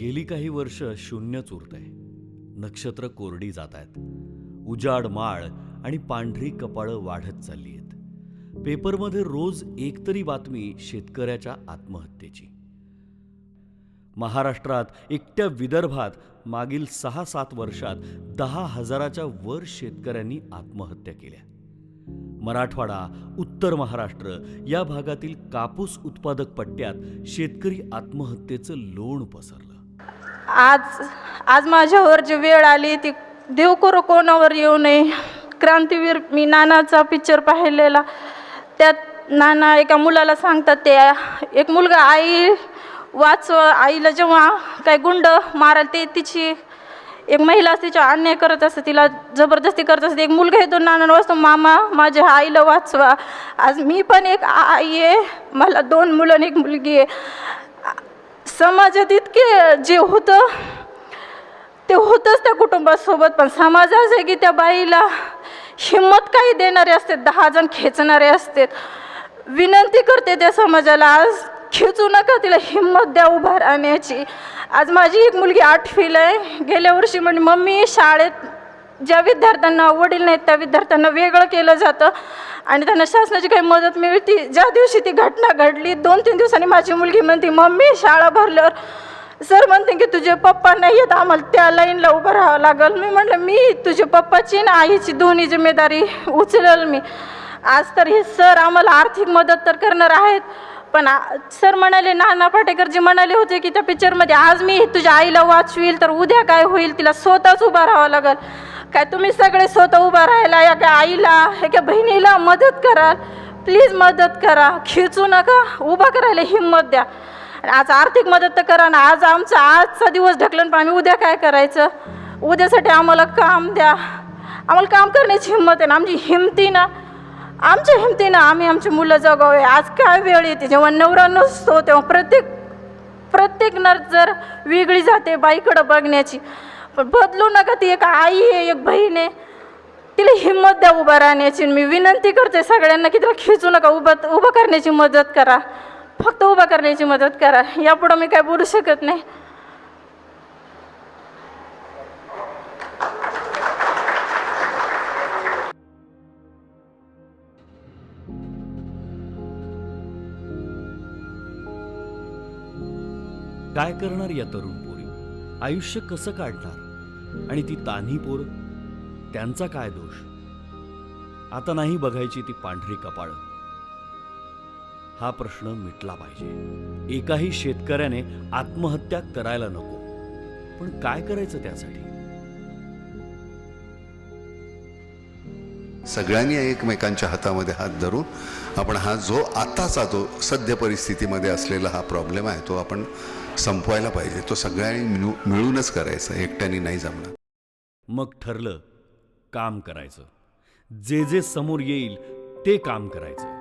गेली काही वर्ष शून्यच उरतंय. नक्षत्र कोरडी जात आहेत. उजाड माळ आणि पांढरी कपाळं वाढत चालली आहेत. पेपरमध्ये रोज एकतरी बातमी शेतकऱ्याच्या आत्महत्येची. महाराष्ट्रात एकट्या विदर्भात मागील 6-7 वर्षात 10,000च्या वर शेतकऱ्यांनी आत्महत्या केल्या. मराठवाडा, उत्तर महाराष्ट्र या भागातील कापूस उत्पादक पट्ट्यात शेतकरी आत्महत्येचं लोण पसरलं. आज आज माझ्यावर जी वेळ आली ती देव करो कोणावर येऊ नये. क्रांतीवीर मी नानाचा पिक्चर पाहिलेला. त्यात नाना एका मुलाला सांगतात, ते एक मुलगा आई आईला जेव्हा काय गुंड मारायला ते तिची एक महिला तिच्या अन्याय करत असते, तिला जबरदस्ती करत असते. एक मुलगा येतो नाना वाचतो, मामा माझ्या आईला वाचवा. आज मी पण एक आई आहे, मला 2 मुलं आणि 1 मुलगी आहे. समाजात इतके जे होतं ते होतंच त्या कुटुंबासोबत, पण समाज असं आहे की त्या बाईला हिंमत काही देणारे असते, 10 जण खेचणारे असतात. विनंती करते त्या समाजाला, आज खेचू नका, तिला हिंमत द्या उभा राहण्याची. आज माझी एक मुलगी 8वीला आहे. गेल्या वर्षी म्हणजे मम्मी शाळेत ज्या विद्यार्थ्यांना वडील नाहीत त्या विद्यार्थ्यांना वेगळं केलं जातं आणि त्यांना शासनाची काही मदत मिळते. ज्या दिवशी ती घटना घडली 2-3 दिवसांनी माझी मुलगी म्हणते, मम्मी शाळा भरल्यावर सर म्हणते की तुझे पप्पा नाही आहेत, आम्हाला त्या लाईनला उभं राहावं लागेल. मी म्हटलं मी तुझ्या पप्पाची आणि आईची दोन्ही जिम्मेदारी उचलेल मी. आज तर हे सर आम्हाला आर्थिक मदत तर करणार आहेत, पण सर म्हणाले, नाना पाटेकर जी म्हणाले होते की त्या पिक्चरमध्ये, आज मी तुझ्या आईला वाचवील तर उद्या काय होईल, तिला स्वतःच उभं राहावं लागेल. काय तुम्ही सगळे स्वतः उभा राहायला या का आईला एका बहिणीला मदत करा, प्लीज मदत करा, खिचू नका, उभा करायला हिंमत द्या. आज आर्थिक मदत तर करा ना. आज आजचा दिवस ढकलून पण आम्ही उद्या काय करायचं? उद्यासाठी आम्हाला काम द्या, आम्हाला काम करण्याची हिंमत आहे ना. आमच्या हिमतीनं आम्ही आमची मुलं जगावे. आज काय वेळ येते जेव्हा नवरा नसतो, तेव्हा प्रत्येक नजर वेगळी जाते बाईकडं बघण्याची. पण बदलू नका, ती एक आई आहे, एक बहीण आहे, तिला हिंमत द्या उभा राहण्याची. मी विनंती करते सगळ्यांना की तिला खिचू नका, उभं करण्याची मदत करा, फक्त उभं करण्याची मदत करा. यापुढं मी काय बोलू शकत नाही. काय करणार या तरुण पोरी? आयुष्य कसं काढणार? आणि ती तान्ही पोर, त्यांचा काय दोष? आता नाही बघायची ती पांढरी कपाळं. हा प्रश्न मिटला पाहिजे. एकाही शेतकऱ्याने आत्महत्या करायला नको. पण काय करायचं त्यासाठी? सगळ्यांनी एकमेकांच्या हातामध्ये हात धरून आपण हा जो आताचा जो सद्य परिस्थितीमध्ये असलेला हा प्रॉब्लेम आहे तो आपण संपवायला पाहिजे. तो सगळ्यांनी मिळूनच करायचं, एकट्याने नाही जमणार. मग ठरलं, काम करायचं. जे जे समोर येईल ते काम करायचं.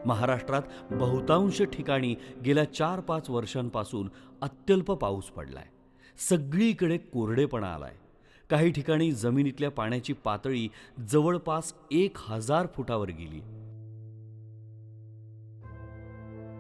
महाराष्ट्रात बहुतांश ठिकाणी गेल्या 4-5 वर्षांपासून अत्यल्प पाऊस पडलाय. सगळीकडे कोरडेपणा आलाय. काही ठिकाणी जमिनीतल्या पाण्याची पातळी जवळपास 1000 फुटावर गेली.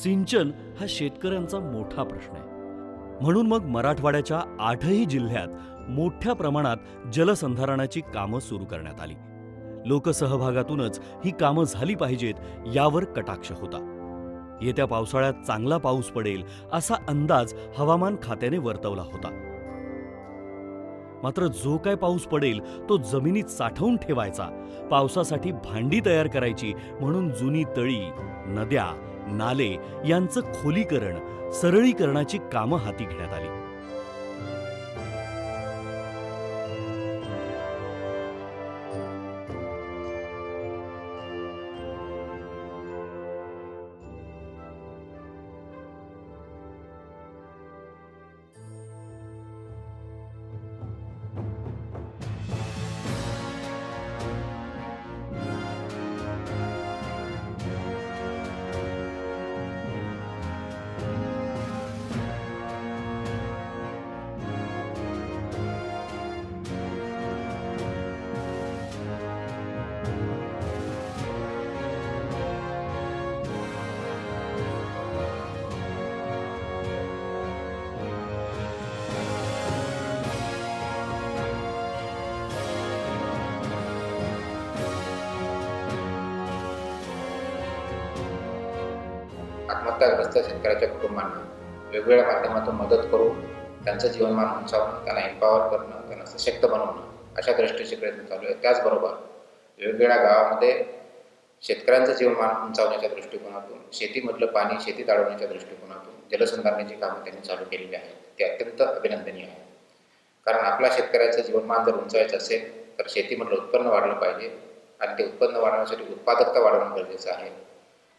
सिंचन हा शेतकऱ्यांचा मोठा प्रश्न आहे. म्हणून मग मराठवाड्याच्या 8ही जिल्ह्यात मोठ्या प्रमाणात जलसंधारणाची कामं सुरू करण्यात आली. लोकसहभागातूनच ही कामं झाली पाहिजेत यावर कटाक्ष होता. येत्या पावसाळ्यात चांगला पाऊस पडेल असा अंदाज हवामान खात्याने वर्तवला होता. मात्र जो काय पाऊस पडेल तो जमिनीत साठवून ठेवायचा, पावसासाठी भांडी तयार करायची म्हणून जुनी तळी, नद्या, नाले यांचं खोलीकरण, सरळीकरणाची कामं हाती घेण्यात आली. आत्महत्याग्रस्त शेतकऱ्याच्या कुटुंबांना वेगवेगळ्या माध्यमातून मदत करून त्यांचं जीवनमान उंचावणं, त्यांना एम्पॉवर करणं, त्यांना सशक्त बनवणं अशा दृष्टीचे प्रयत्न चालू आहेत. त्याचबरोबर वेगवेगळ्या गावामध्ये शेतकऱ्यांचं जीवनमान उंचावण्याच्या दृष्टिकोनातून, शेतीमधलं पाणी शेतीत अडवण्याच्या दृष्टिकोनातून जलसंधारणाची कामं त्यांनी चालू केलेली आहेत. ते अत्यंत अभिनंदनीय आहे. कारण आपल्या शेतकऱ्याचं जीवनमान जर उंचावायचं असेल तर शेतीमधलं उत्पन्न वाढलं पाहिजे आणि ते उत्पन्न वाढवण्यासाठी उत्पादकता वाढवणं गरजेचं आहे.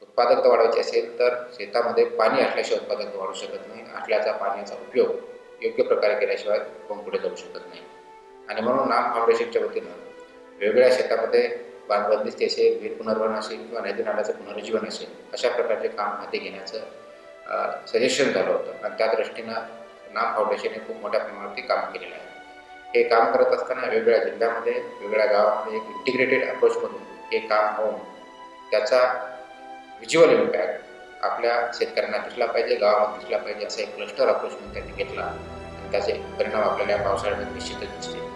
उत्पादकता वाढवायची असेल तर शेतामध्ये पाणी असल्याशिवाय उत्पादकता वाढू शकत नाही. असल्याचा पाण्याचा उपयोग योग्य प्रकारे केल्याशिवाय आपण पुढे जाऊ शकत नाही. आणि म्हणून नाम फाउंडेशनच्या वतीनं वेगवेगळ्या शेतामध्ये बांधबंदिस्ती असेल, वीर पुनर्वसन असेल किंवा नदी नाल्याचं पुनरुज्जीवन असेल अशा प्रकारचे काम हाती घेण्याचं सजेशन झालं होतं. आणि त्या दृष्टीनं नाम फाउंडेशनने खूप मोठ्या प्रमाणावरती काम केलेलं आहे. हे काम करत असताना वेगवेगळ्या जिल्ह्यामध्ये, वेगवेगळ्या गावामध्ये एक इंटिग्रेटेड अप्रोचमधून हे काम होऊन त्याचा व्हिज्युअल इम्पॅक्ट आपल्या शेतकऱ्यांना दिसला पाहिजे, गावामध्ये दिसला पाहिजे असा एक क्लस्टर अप्रोच म्हणून त्यांनी घेतला आणि त्याचे परिणाम आपल्याला या पावसाळ्यामध्ये निश्चितच दिसतील.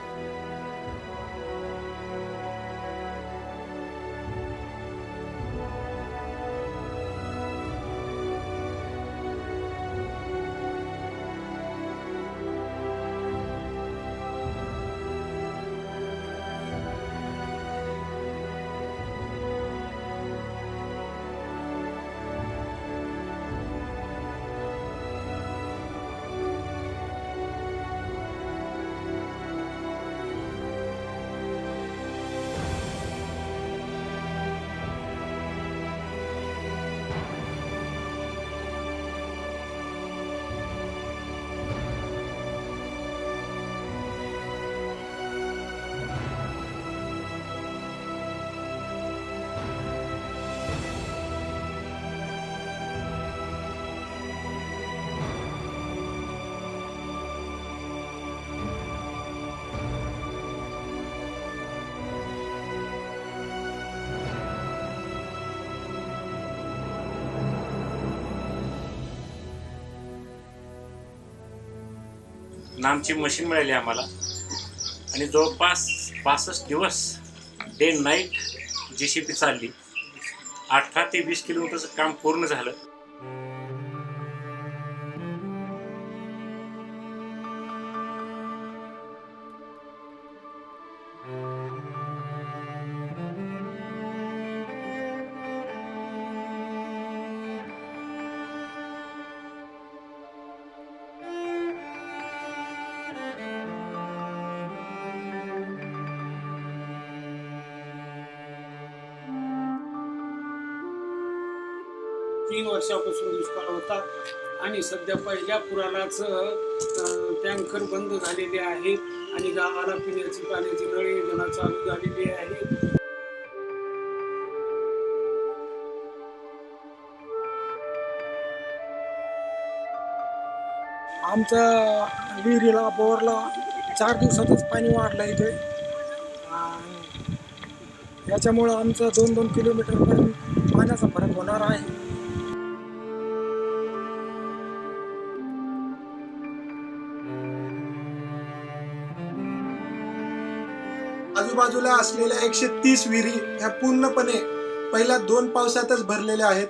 नामची मशीन मिळाली आम्हाला आणि जवळपास 65 दिवस डे नाईट JCB चालली. 18 ते 20 किलोमीटरचं काम पूर्ण झालं. तीन वर्षापासून दुष्काळ होता आणि सध्या पहिल्या पुरालाच टँकर बंद झालेले आहेत आणि गावाला पिण्याची पाण्याची नळ योजना चालू झालेली आहे. आमच्या विहिरीला बोरला 4 दिवसातच पाणी वाढलं इथे. याच्यामुळं आमचं 2-2 किलोमीटरपर्यंत पाण्याचा फरक होणार आहे. आजूबाजूला असलेल्या 130 विहिरी ह्या पूर्णपणे पहिल्या 2 पावसातच भरलेल्या आहेत.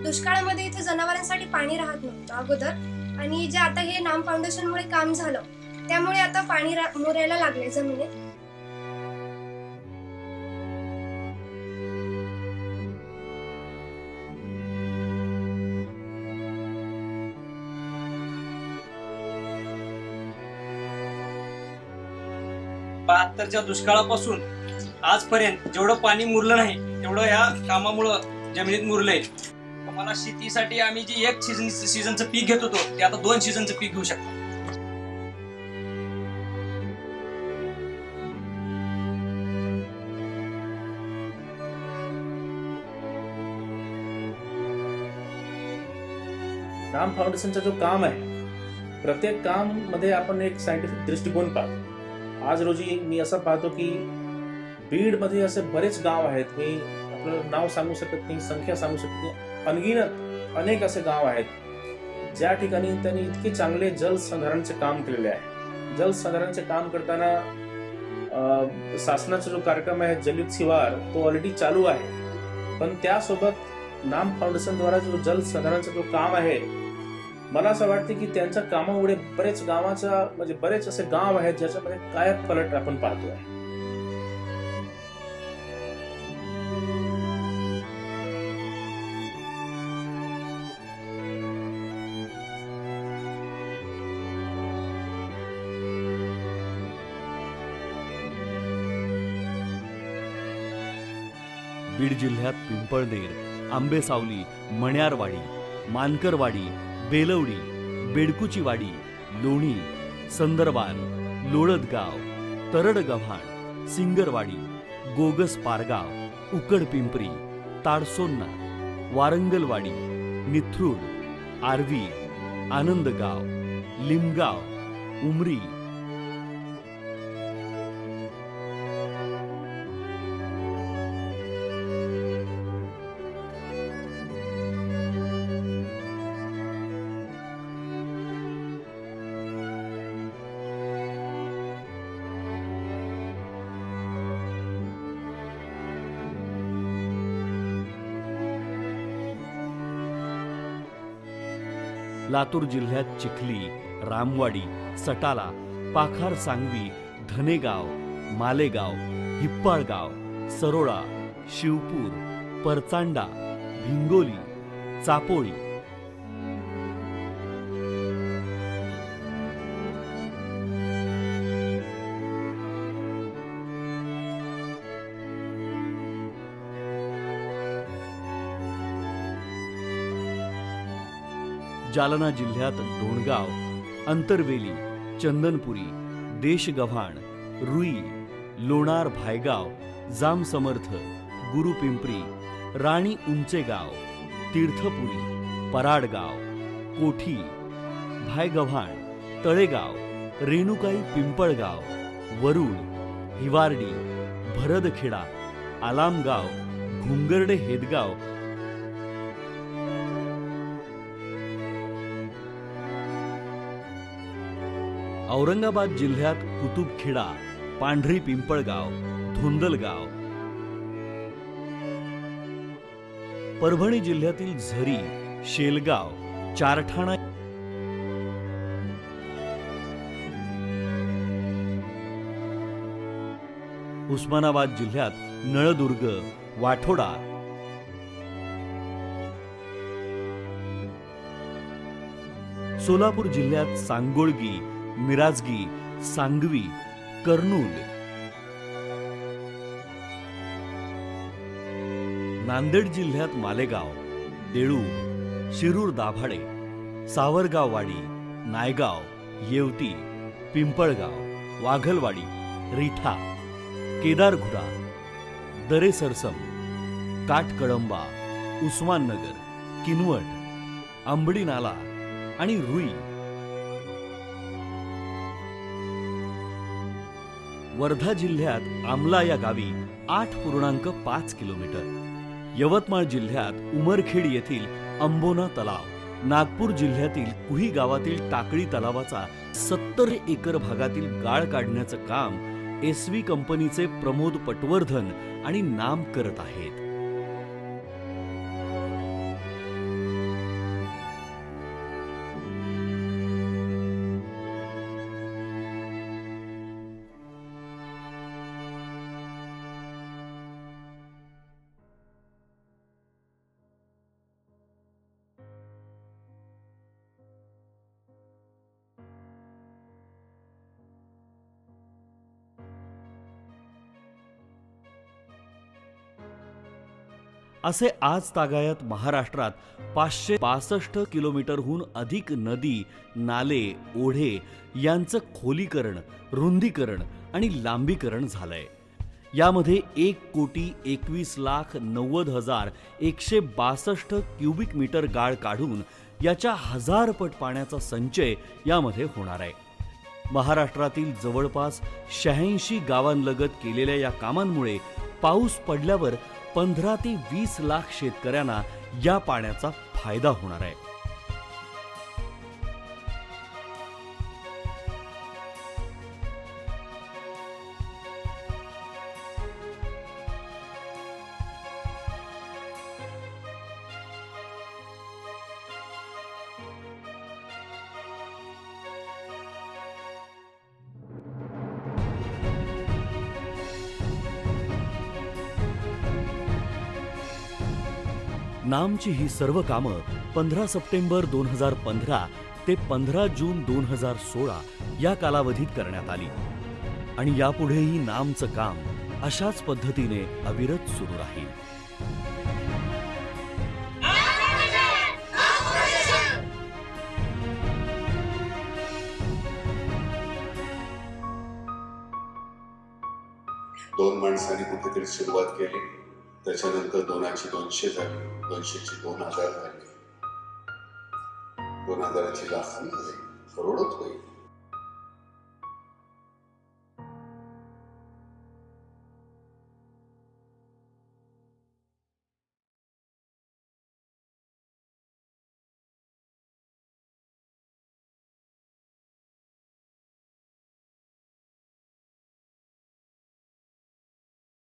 दुष्काळामध्ये इथे जनावरांसाठी पाणी राहत नव्हतं अगोदर, आणि जे आता हे नाम फाउंडेशनमुळे काम झालं त्यामुळे आता पाणी मुरायला लागले जमिनीत. च्या दुष्काळापासून आजपर्यंत जेवढं पाणी मुरलं नाही तेवढं ह्या कामामुळं जमिनीत मुरलंय. मला शेतीसाठी आम्ही जे एक सीझनचं पीक घेत होतो ते आता 2 सीझनचं पीक घेऊ शकतो. नाम फाउंडेशनचा जो काम आहे, प्रत्येक काम मध्ये आपण एक सायंटिफिक दृष्टिकोन पाहतो. आज रोजी मी असं पाहतो की बीडमध्ये असे बरेच गाव आहेत, मी आपलं नाव सांगू शकत नाही, संख्या सांगू शकत नाही, अनगिनत अनेक असे गाव आहेत ज्या ठिकाणी त्यांनी इतके चांगले जलसंधारणचे काम केलेले आहे. जलसंधारणचे काम करताना शासनाचा जो कार्यक्रम आहे जलयुक्त शिवार तो ऑलरेडी चालू आहे, पण त्यासोबत नाम फाउंडेशनद्वारा जो जलसंधारणचा जो काम आहे, मला असं वाटतं की त्यांच्या कामामुळे बरेच गावाचा म्हणजे बरेच असे गाव आहेत ज्याच्यामध्ये कायापालट आपण पाहतो आहे. बीड जिल्ह्यात पिंपळनेर, आंबेसावली, मण्यारवाडी, मानकरवाडी, बेलवडी, बेडकुचीवाडी, लोणी, संदरबान, लोळदगाव, तरडगव्हाण, सिंगरवाडी, गोगस पारगाव, उकडपिंपरी, ताडसोन्ना, वारंगलवाडी, निथ्रुड, आर्वी, आनंदगाव, लिमगाव, उमरी, लातूर जिल्ह्यात चिखली, रामवाडी, सटाला, पाखार सांगवी, धनेगाव, मालेगाव, हिप्पाळगाव, सरोळा, शिवपूर, परचांडा, भिंगोली, चापोळी, जालना जिल्ह्यात डोणगाव, अंतरवेली, चंदनपुरी, देशगव्हाण, रुई, लोणार भायगाव, जामसमर्थ, गुरुपिंपरी, राणी उंचेगाव, तीर्थपुरी, पराडगाव, कोठी, भायगव्हाण, तळेगाव, रेणुकाई पिंपळगाव, वरुड, हिवार्डी, भरदखेडा, आलामगाव, घुंगर्डे हेदगाव, औरंगाबाद जिल्ह्यात कुतुबखेडा, पांढरी पिंपळगाव, धुंदलगाव, परभणी जिल्ह्यातील झरी, शेलगाव, चारठाणा, उस्मानाबाद जिल्ह्यात नळदुर्ग, वाठोडा, सोलापूर जिल्ह्यात सांगोळगी, मिराजगी, सांगवी, कर्नूल, नांदेड जिल्ह्यात मालेगाव, देळूर, शिरूर दाभाडे, सावरगाववाडी, नायगाव, येवती, पिंपळगाव, वाघलवाडी, रिठा, केदारघुडा, दरे सरसम, काटकळंबा, उस्माननगर, किनवट, आंबडी नाला आणि रुई. वर्धा जिल्ह्यात आमला या गावी 8.5 किलोमीटर, यवतमाळ जिल्ह्यात उमरखेड येथील अंबोना तलाव, नागपूर जिल्ह्यातील कुही गावातील टाकळी तलावाचा 70 एकर भागातील गाळ काढण्याचं काम SV कंपनीचे प्रमोद पटवर्धन आणि नाम करत आहेत. असे आज तागायत महाराष्ट्रात 562 किलोमीटरहून अधिक नदी, नाले, ओढे यांचं खोलीकरण, रुंदीकरण आणि लांबीकरण झालंय. यामध्ये 1,21,90,162 क्युबिक मीटर गाळ काढून याच्या 1000 पट पाण्याचा संचय यामध्ये होणार आहे. महाराष्ट्रातील जवळपास 86 गावांलगत केलेल्या या कामांमुळे पाऊस पडल्यावर 15 ते 20 लाख शेतकऱ्यांना या पाण्याचा फायदा होणार आहे. नामची ही सर्व कामं 15 सप्टेंबर 2015 ते 15 जून 2016 या कालावधीत करण्यात आली आणि यापुढेही नामचं काम अशाच पद्धतीने अविरत सुरू राहील. दोन माणसांनी कुठेतरी सुरुवात केली, त्याच्यानंतर 2ची 200 झाली, 200ची 2000 झाली, 2000ची लाखांनी झाली, करोडोत होईल.